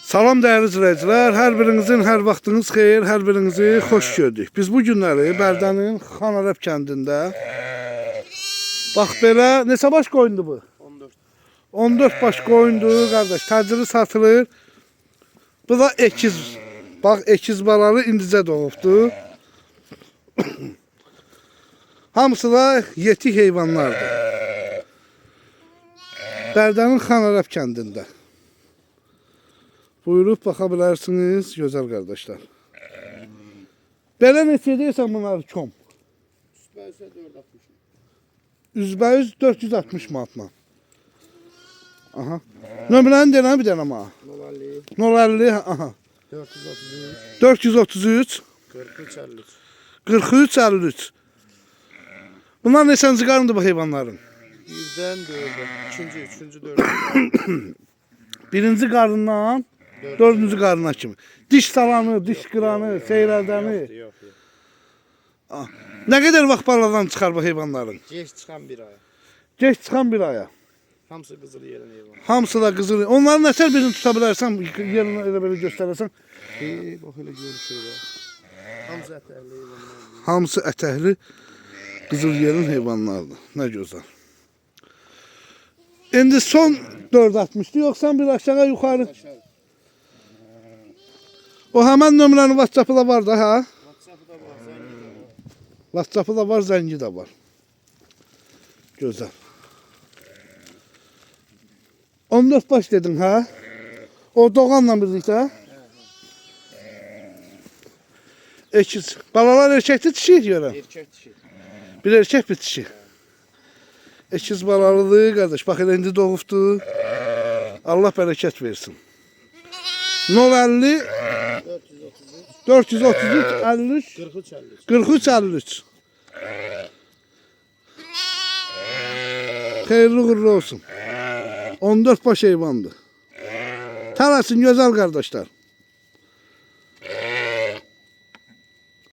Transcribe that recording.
Salam değerli izleyiciler, her birinizin her vaxtınız xeyir, her birinizi hoş gördük. Biz bu günləri Bərdənin Xanarəb kəndində bax belə neçə baş qoyundu bu? 14. 14 baş qoyundu qardaş, təcili satılır. Bu da ekiz. Bax ekiz balalı indicə doğubdu. Hamısı da yetik heyvanlardır. Bərdənin Xanarəb kəndində. Buyurub baxa bilərsiniz, gözəl qardaşlar. Belə neçə deyirsən bunları kom? Üzbəüz 460 manatla. Aha. Nömrəni deyirəm bir dənə ama. 050. Aha. 433. 4353. Bunlar neçənci qarındır bu heyvanların? Birdən dördü. İkinci, üçüncü, dördüncü. Birinci qarından dördüncü qarına kimi. Diş salanı, diş qıranı, seyrədəni. Yox. Nə qədər vaxt baladan çıxar bu heyvanların? Geç çıxan bir ay. Geç çıxan bir aya. Hamısı qızıl yerin heyvanı. Hamısı da qızıl. Onların əsər birini tuta bilərsən, yerini elə belə göstərərsən. Bax elə görüşür ya. Hamısı ətərli heyvanlar. Hamısı ətəkli qızıl yerin heyvanlardır. Nə gözəl. İndi son 460'dı yoksa bir aşağı yukarı. O hemen nömrənin WhatsApp'ı da var da ha? WhatsApp'ı da var, zəngi də var. WhatsApp'ı da var, zəngi de var. Güzel. 14 baş dedin ha? O doğanla birlikte. Ekiz. Balalar erkekti dişi görəm. Erkək dişi. Bir erkek bir dişi. Ekiz balalıdır kardeş. Bak indi doğubdu. Allah bereket versin. 050 433 53 43 53. Hayırlı uğurlu olsun. 14 baş heyvandı. Tarasın güzel kardeşler.